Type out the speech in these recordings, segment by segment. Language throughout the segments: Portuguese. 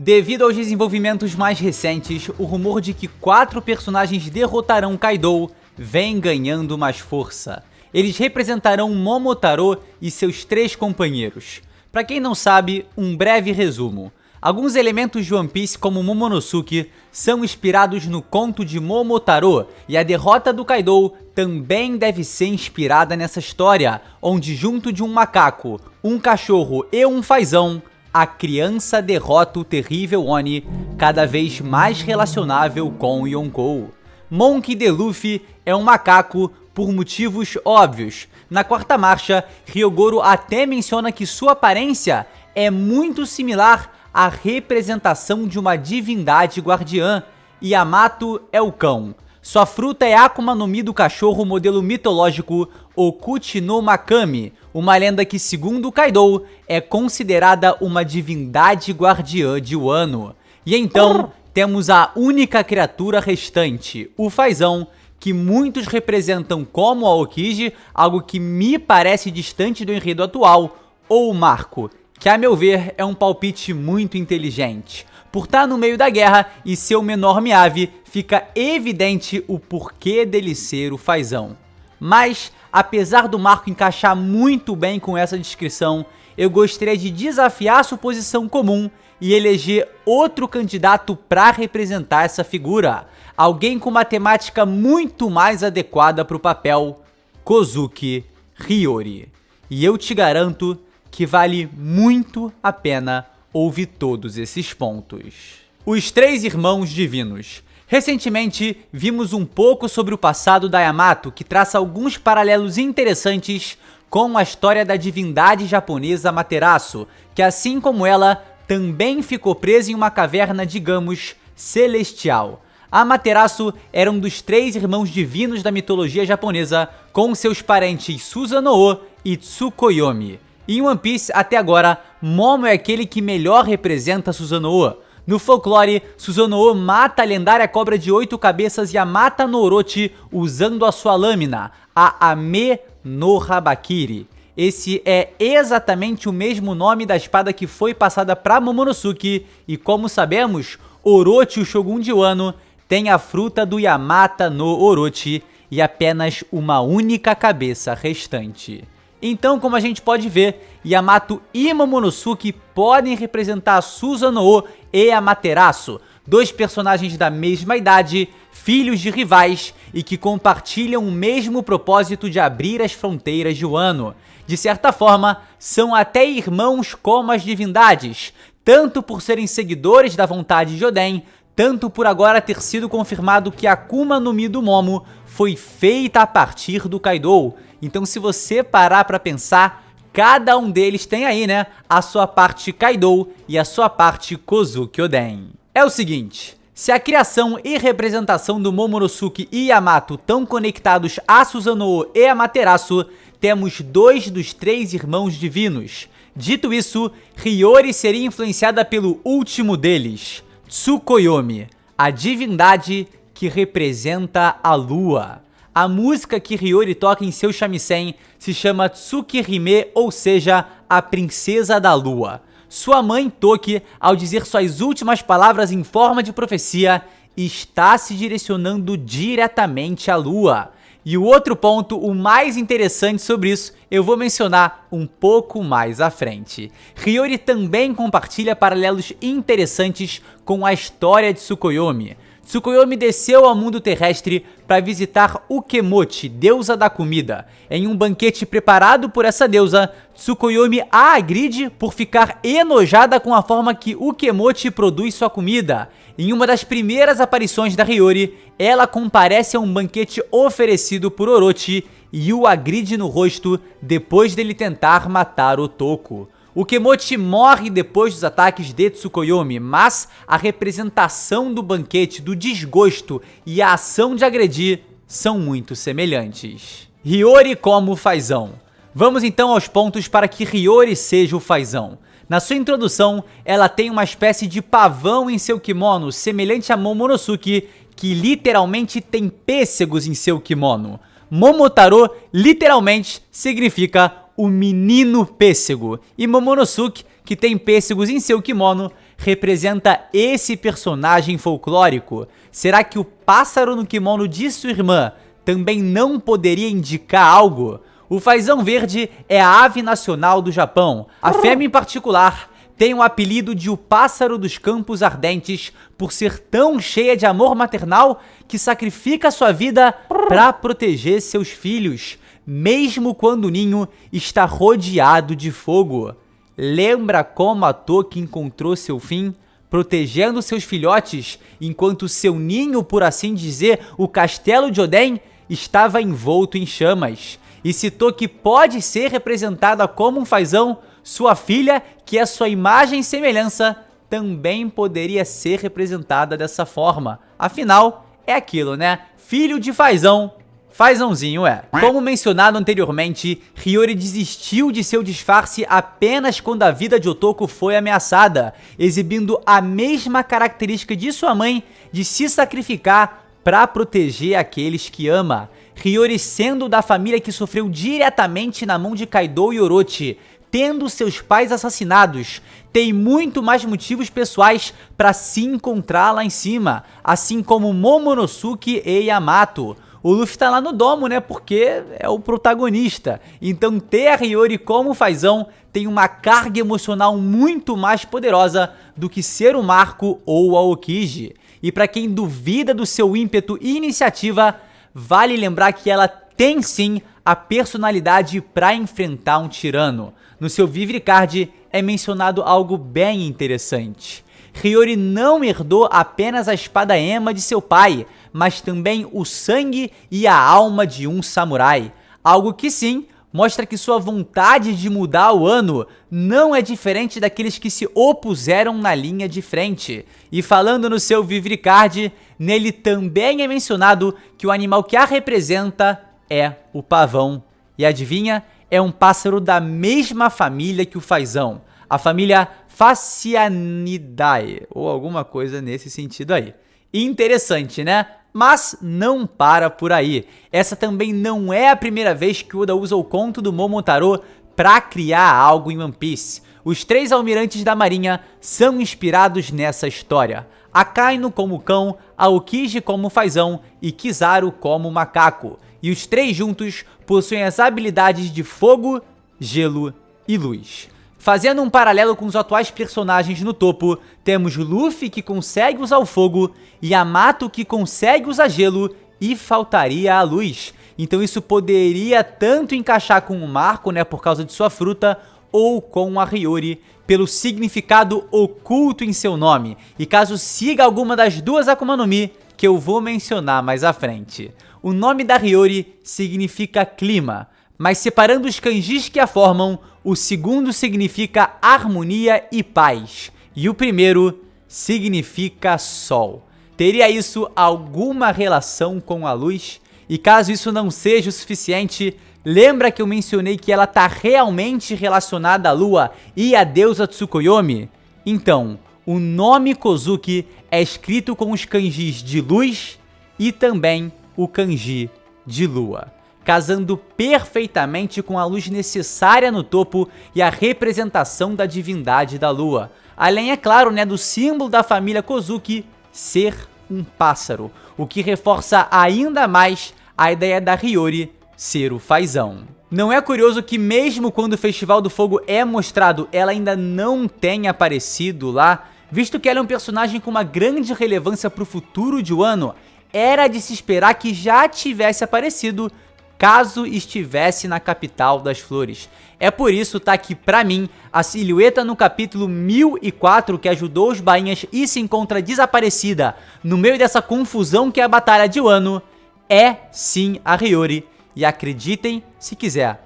Devido aos desenvolvimentos mais recentes, o rumor de que 4 personagens derrotarão Kaido vem ganhando mais força. Eles representarão Momotaro e seus 3 companheiros. Para quem não sabe, um breve resumo. Alguns elementos de One Piece, como Momonosuke, são inspirados no conto de Momotaro, e a derrota do Kaido também deve ser inspirada nessa história, onde junto de um macaco, um cachorro e um fazão, a criança derrota o terrível Oni, cada vez mais relacionável com Yonkou. Monkey D. Luffy é um macaco por motivos óbvios. Na quarta marcha, Ryogoro até menciona que sua aparência é muito similar à representação de uma divindade guardiã. Yamato é o cão. Sua fruta é Akuma no Mi do cachorro modelo mitológico Okuchi no Makami, uma lenda que, segundo Kaido, é considerada uma divindade guardiã de Wano. E então, temos a única criatura restante, o fazão, que muitos representam como Aokiji, algo que me parece distante do enredo atual, ou o Marco, que a meu ver é um palpite muito inteligente. Por estar no meio da guerra e ser o menor Miyavi, fica evidente o porquê dele ser o fazão. Mas, apesar do Marco encaixar muito bem com essa descrição, eu gostaria de desafiar a suposição comum e eleger outro candidato para representar essa figura. Alguém com uma temática muito mais adequada para o papel, Kozuki Hiyori. E eu te garanto que vale muito a pena ouvir todos esses pontos. Os 3 irmãos divinos. Recentemente, vimos um pouco sobre o passado da Yamato, que traça alguns paralelos interessantes com a história da divindade japonesa Amaterasu, que assim como ela, também ficou presa em uma caverna, digamos, celestial. Amaterasu era um dos 3 irmãos divinos da mitologia japonesa, com seus parentes Susanoo e Tsukuyomi. Em One Piece, até agora, Momo é aquele que melhor representa Susanoo. No folclore, Susanoo mata a lendária cobra de 8 cabeças Yamata no Orochi usando a sua lâmina, a Ame no Habakiri. Esse é exatamente o mesmo nome da espada que foi passada para Momonosuke, e como sabemos, Orochi, o Shogun de Wano, tem a fruta do Yamata no Orochi e apenas uma única cabeça restante. Então, como a gente pode ver, Yamato e Momonosuke podem representar Susanoo e Amaterasu, 2 personagens da mesma idade, filhos de rivais e que compartilham o mesmo propósito de abrir as fronteiras de Wano. De certa forma, são até irmãos como as divindades, tanto por serem seguidores da vontade de Oden, tanto por agora ter sido confirmado que a Akuma no Mi do Momo foi feita a partir do Kaido. Então, se você parar pra pensar, cada um deles tem aí, né, a sua parte Kaido e a sua parte Kozuki Oden. É o seguinte, se a criação e representação do Momonosuke e Yamato estão conectados a Susanoo e Amaterasu, temos 2 dos 3 irmãos divinos. Dito isso, Hiyori seria influenciada pelo último deles, Tsukuyomi, a divindade que representa a lua. A música que Hiyori toca em seu shamisen se chama Tsukihime, ou seja, a princesa da lua. Sua mãe, Toki, ao dizer suas últimas palavras em forma de profecia, está se direcionando diretamente à lua. E o outro ponto, o mais interessante sobre isso, eu vou mencionar um pouco mais à frente. Hiyori também compartilha paralelos interessantes com a história de Tsukuyomi. Tsukuyomi desceu ao mundo terrestre para visitar Ukemochi, deusa da comida. Em um banquete preparado por essa deusa, Tsukuyomi a agride por ficar enojada com a forma que Ukemochi produz sua comida. Em uma das primeiras aparições da Hiyori, ela comparece a um banquete oferecido por Orochi e o agride no rosto depois dele tentar matar Otoko. Ukemochi morre depois dos ataques de Tsukuyomi, mas a representação do banquete, do desgosto e a ação de agredir são muito semelhantes. Hiyori como fazão. Vamos então aos pontos para que Hiyori seja o fazão. Na sua introdução, ela tem uma espécie de pavão em seu kimono, semelhante a Momonosuke, que literalmente tem pêssegos em seu kimono. Momotaro literalmente significa o menino pêssego, e Momonosuke, que tem pêssegos em seu kimono, representa esse personagem folclórico? Será que o pássaro no kimono de sua irmã também não poderia indicar algo? O fazão verde é a ave nacional do Japão. A fêmea em particular tem o apelido de o pássaro dos campos ardentes por ser tão cheia de amor maternal que sacrifica sua vida para proteger seus filhos, mesmo quando o ninho está rodeado de fogo. Lembra como a Toki encontrou seu fim? Protegendo seus filhotes, enquanto seu ninho, por assim dizer, o castelo de Oden, estava envolto em chamas. E se Toki pode ser representada como um fazão, sua filha, que é sua imagem e semelhança, também poderia ser representada dessa forma. Afinal, é aquilo, né? Filho de fazão, fazãozinho é. Como mencionado anteriormente, Hiyori desistiu de seu disfarce apenas quando a vida de Otoko foi ameaçada, exibindo a mesma característica de sua mãe de se sacrificar para proteger aqueles que ama. Hiyori, sendo da família que sofreu diretamente na mão de Kaido e Orochi, tendo seus pais assassinados, tem muito mais motivos pessoais para se encontrar lá em cima, assim como Momonosuke e Yamato. O Luffy tá lá no domo, né, porque é o protagonista. Então ter a Hiyori como fazão tem uma carga emocional muito mais poderosa do que ser o Marco ou a Aokiji. E para quem duvida do seu ímpeto e iniciativa, vale lembrar que ela tem sim a personalidade para enfrentar um tirano. No seu Vivre Card é mencionado algo bem interessante. Hiyori não herdou apenas a espada Ema de seu pai, mas também o sangue e a alma de um samurai. Algo que sim, mostra que sua vontade de mudar o ano não é diferente daqueles que se opuseram na linha de frente. E falando no seu Vivre Card, nele também é mencionado que o animal que a representa é o pavão. E adivinha? É um pássaro da mesma família que o fazão, a família Phasianidae, ou alguma coisa nesse sentido aí. Interessante, né? Mas não para por aí. Essa também não é a primeira vez que Oda usa o conto do Momotaro para criar algo em One Piece. Os 3 almirantes da marinha são inspirados nessa história. Akainu como cão, Aokiji como fazão e Kizaru como macaco. E os 3 juntos possuem as habilidades de fogo, gelo e luz. Fazendo um paralelo com os atuais personagens no topo, temos Luffy que consegue usar o fogo, Yamato que consegue usar gelo e faltaria a luz. Então isso poderia tanto encaixar com o Marco, né, por causa de sua fruta, ou com a Hiyori, pelo significado oculto em seu nome. E caso siga alguma das duas Akuma no Mi, que eu vou mencionar mais à frente. O nome da Hiyori significa clima, mas separando os kanjis que a formam, o segundo significa harmonia e paz, e o primeiro significa sol. Teria isso alguma relação com a luz? E caso isso não seja o suficiente, lembra que eu mencionei que ela tá realmente relacionada à lua e à deusa Tsukuyomi? Então, o nome Kozuki é escrito com os kanjis de luz e também o kanji de lua, casando perfeitamente com a luz necessária no topo e a representação da divindade da lua. Além, é claro, né, do símbolo da família Kozuki ser um pássaro, o que reforça ainda mais a ideia da Hiyori ser o fazão. Não é curioso que mesmo quando o Festival do Fogo é mostrado, ela ainda não tenha aparecido lá, visto que ela é um personagem com uma grande relevância para o futuro de Wano? Era de se esperar que já tivesse aparecido caso estivesse na capital das flores. É por isso, tá, que pra mim, a silhueta no capítulo 1004 que ajudou os bainhas e se encontra desaparecida no meio dessa confusão que é a Batalha de Wano, é sim a Hiyori. E acreditem se quiser,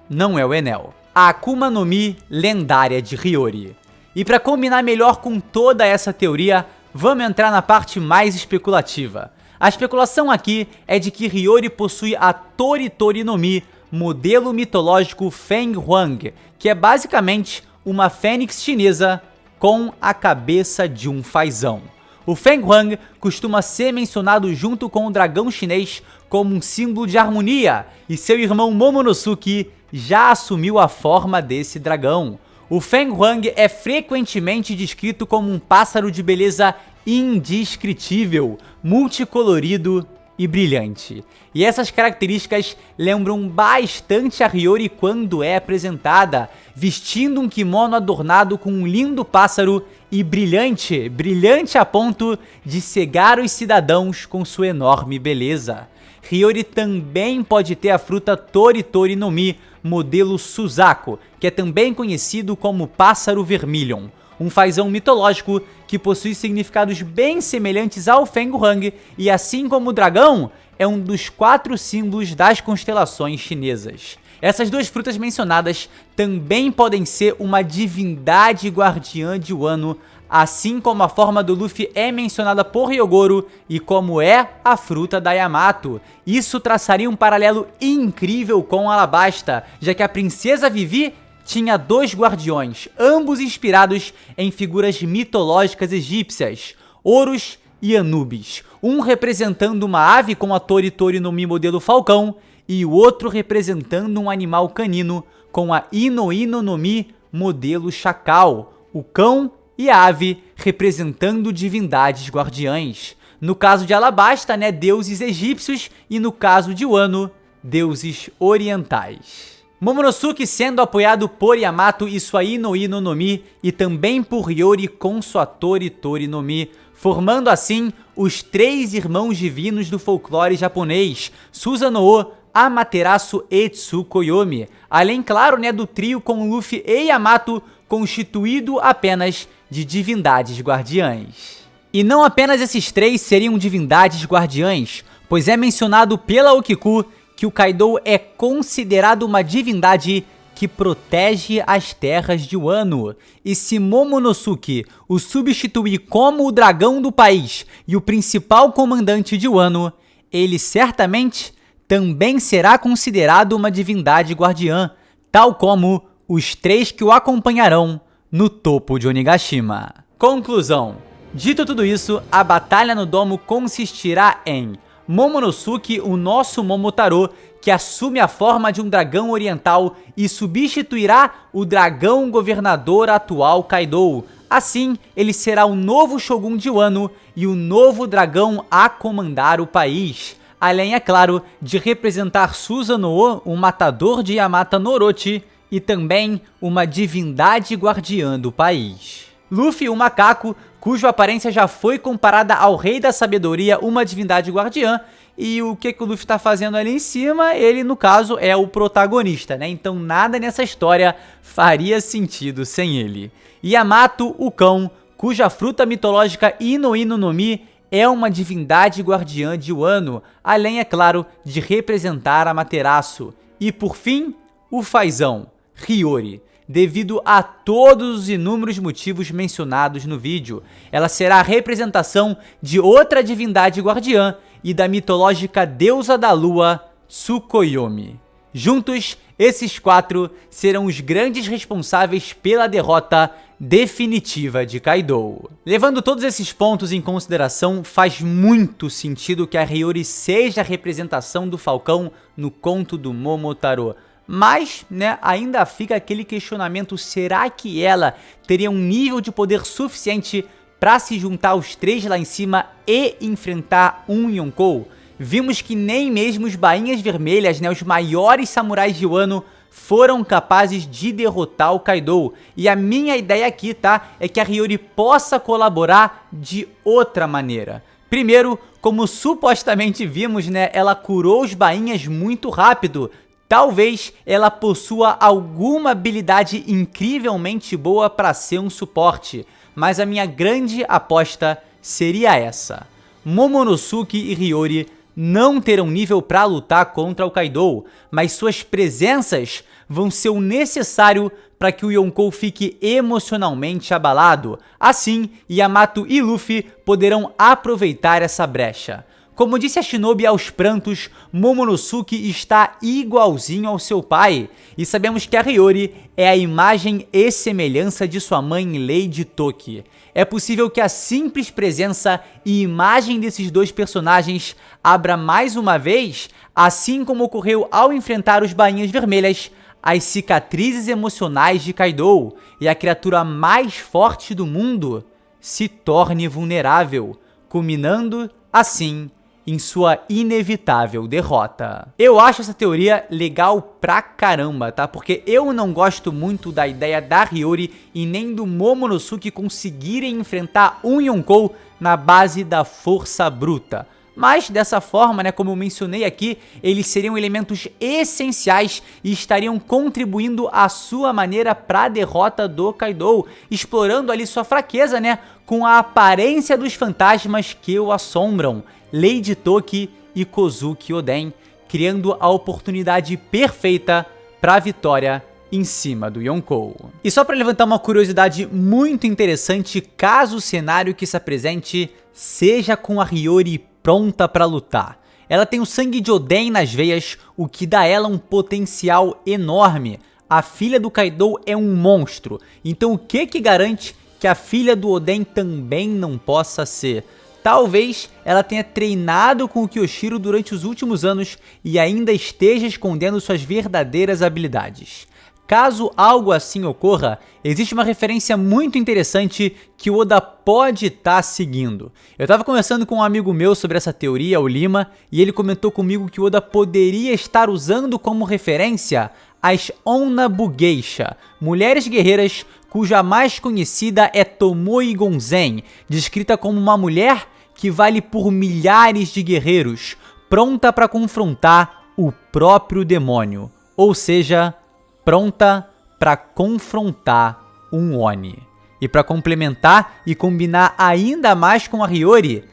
não é o Enel. A Akuma no Mi lendária de Hiyori. E pra combinar melhor com toda essa teoria, vamos entrar na parte mais especulativa. A especulação aqui é de que Hiyori possui a Tori Tori no Mi, modelo mitológico Feng Huang, que é basicamente uma fênix chinesa com a cabeça de um fazão. O Feng Huang costuma ser mencionado junto com o dragão chinês como um símbolo de harmonia, e seu irmão Momonosuke já assumiu a forma desse dragão. O Feng Huang é frequentemente descrito como um pássaro de beleza indescritível, multicolorido e brilhante. E essas características lembram bastante a Hiyori quando é apresentada, vestindo um kimono adornado com um lindo pássaro e brilhante a ponto de cegar os cidadãos com sua enorme beleza. Hiyori também pode ter a fruta Tori no Mi, modelo Suzaku, que é também conhecido como pássaro vermilion, um fazão mitológico que possui significados bem semelhantes ao Feng Huang e, assim como o dragão, é um dos 4 símbolos das constelações chinesas. Essas duas frutas mencionadas também podem ser uma divindade guardiã de Wano, assim como a forma do Luffy é mencionada por Hyogoro e como é a fruta da Yamato. Isso traçaria um paralelo incrível com Alabasta, já que a princesa Vivi tinha 2 guardiões, ambos inspirados em figuras mitológicas egípcias, Horus e Anubis, um representando uma ave com a Tori no Mi modelo falcão e o outro representando um animal canino com a Ino no Mi modelo chacal, o cão e a ave representando divindades guardiãs. No caso de Alabasta, deuses egípcios, e no caso de Wano, deuses orientais. Momonosuke sendo apoiado por Yamato e sua Ino no Mi, e também por Hiyori com sua Tori no Mi, formando assim os 3 irmãos divinos do folclore japonês, Susanoo, Amaterasu e Tsukuyomi, além, claro, do trio com Luffy e Yamato, constituído apenas de divindades guardiãs. E não apenas esses 3 seriam divindades guardiãs, pois é mencionado pela Okiku que o Kaido é considerado uma divindade que protege as terras de Wano. E se Momonosuke o substituir como o dragão do país e o principal comandante de Wano, ele certamente também será considerado uma divindade guardiã, tal como os 3 que o acompanharão no topo de Onigashima. Conclusão. Dito tudo isso, a batalha no domo consistirá em Momonosuke, o nosso Momotaro, que assume a forma de um dragão oriental e substituirá o dragão governador atual Kaido. Assim, ele será o novo Shogun de Wano e o novo dragão a comandar o país. Além, é claro, de representar Susanoo, o matador de Yamata no Orochi, e também uma divindade guardiã do país. Luffy, o macaco, cuja aparência já foi comparada ao Rei da Sabedoria, uma divindade guardiã, e o que o Luffy tá fazendo ali em cima, ele no caso é o protagonista, Então nada nessa história faria sentido sem ele. Yamato, o cão, cuja fruta mitológica Ino no Mi é uma divindade guardiã de Wano, além, é claro, de representar Amaterasu. E por fim, o fazão, Hiyori. Devido a todos os inúmeros motivos mencionados no vídeo, ela será a representação de outra divindade guardiã e da mitológica deusa da lua, Tsukuyomi. Juntos, esses 4 serão os grandes responsáveis pela derrota definitiva de Kaido. Levando todos esses pontos em consideração, faz muito sentido que a Hiyori seja a representação do Falcão no conto do Momotaro. Mas, ainda fica aquele questionamento, será que ela teria um nível de poder suficiente para se juntar aos 3 lá em cima e enfrentar um Yonkou? Vimos que nem mesmo os Bainhas Vermelhas, os maiores samurais de Wano, foram capazes de derrotar o Kaido. E a minha ideia aqui, é que a Hiyori possa colaborar de outra maneira. Primeiro, como supostamente vimos, ela curou os Bainhas muito rápido. Talvez ela possua alguma habilidade incrivelmente boa para ser um suporte, mas a minha grande aposta seria essa. Momonosuke e Hiyori não terão nível para lutar contra o Kaido, mas suas presenças vão ser o necessário para que o Yonkou fique emocionalmente abalado. Assim, Yamato e Luffy poderão aproveitar essa brecha. Como disse a Shinobi aos prantos, Momonosuke está igualzinho ao seu pai, e sabemos que a Hiyori é a imagem e semelhança de sua mãe Lady Toki. É possível que a simples presença e imagem desses 2 personagens abra mais uma vez, assim como ocorreu ao enfrentar os Bainhas Vermelhas, as cicatrizes emocionais de Kaido e a criatura mais forte do mundo se torne vulnerável, culminando, assim, em sua inevitável derrota. Eu acho essa teoria legal pra caramba, tá? Porque eu não gosto muito da ideia da Hiyori e nem do Momonosuke conseguirem enfrentar um Yonkou na base da força bruta. Mas dessa forma, né, como eu mencionei aqui, eles seriam elementos essenciais e estariam contribuindo à sua maneira para a derrota do Kaido, explorando ali sua fraqueza, né, com a aparência dos fantasmas que o assombram, Lady Toki e Kozuki Oden, criando a oportunidade perfeita para a vitória em cima do Yonkou. E só para levantar uma curiosidade muito interessante, caso o cenário que se apresente seja com a Hiyori pronta para lutar. Ela tem o sangue de Oden nas veias, o que dá a ela um potencial enorme. A filha do Kaido é um monstro, então o que garante que a filha do Oden também não possa ser? Talvez ela tenha treinado com o Kyoshiro durante os últimos anos e ainda esteja escondendo suas verdadeiras habilidades. Caso algo assim ocorra, existe uma referência muito interessante que o Oda pode estar seguindo. Eu estava conversando com um amigo meu sobre essa teoria, o Lima, e ele comentou comigo que o Oda poderia estar usando como referência as Onnabu Geisha, mulheres guerreiras cuja mais conhecida é Tomoe Gonzen, descrita como uma mulher que vale por milhares de guerreiros, pronta para confrontar o próprio demônio, ou seja, pronta para confrontar um Oni. E para complementar e combinar ainda mais com a Hiyori,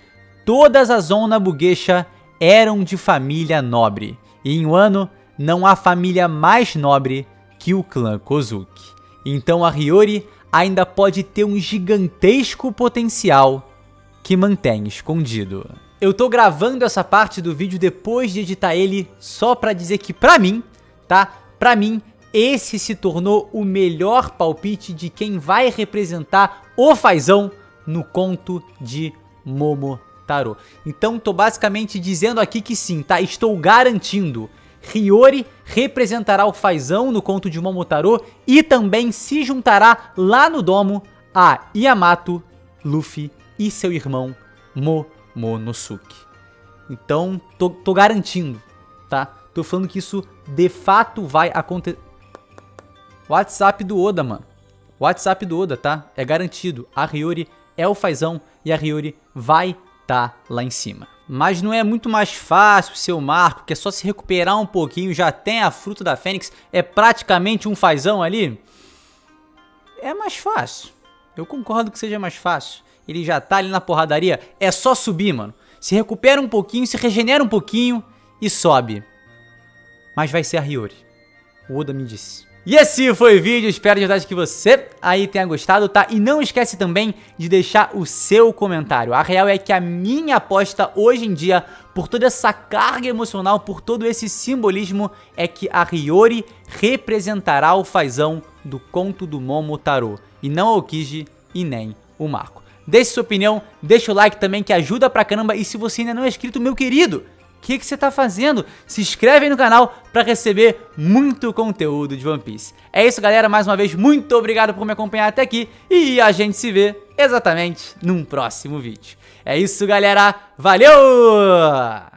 todas as Onnabu Geisha eram de família nobre, e em Wano não há família mais nobre que o clã Kozuki. Então a Hiyori ainda pode ter um gigantesco potencial que mantém escondido. Eu tô gravando essa parte do vídeo depois de editar ele só pra dizer que pra mim, tá? Pra mim, esse se tornou o melhor palpite de quem vai representar o Fazão no conto de Momotaro. Então tô basicamente dizendo aqui que sim, tá? Estou garantindo. Hiyori representará o Fazão no conto de Momotaro e também se juntará lá no domo a Yamato, Luffy e seu irmão Momonosuke. Então, tô garantindo, tá? Tô falando que isso de fato vai acontecer. WhatsApp do Oda, mano. WhatsApp do Oda, tá? É garantido. A Hiyori é o Fazão e a Hiyori vai tá lá em cima. Mas não é muito mais fácil, seu Marco, que é só se recuperar um pouquinho, já tem a fruta da Fênix, é praticamente um Fazão ali? É mais fácil. Eu concordo que seja mais fácil. Ele já tá ali na porradaria, é só subir, mano. Se recupera um pouquinho, se regenera um pouquinho e sobe. Mas vai ser a Hiyori. O Oda me disse. E esse foi o vídeo, espero de verdade que você aí tenha gostado, tá? E não esquece também de deixar o seu comentário. A real é que a minha aposta hoje em dia, por toda essa carga emocional, por todo esse simbolismo, é que a Hiyori representará o Fazão do conto do Momotaro, e não o Kiji e nem o Marco. Deixe sua opinião, deixa o like também que ajuda pra caramba, e se você ainda não é inscrito, meu querido, o que você tá fazendo? Se inscreve aí no canal pra receber muito conteúdo de One Piece. É isso, galera. Mais uma vez, muito obrigado por me acompanhar até aqui. E a gente se vê exatamente num próximo vídeo. É isso, galera. Valeu!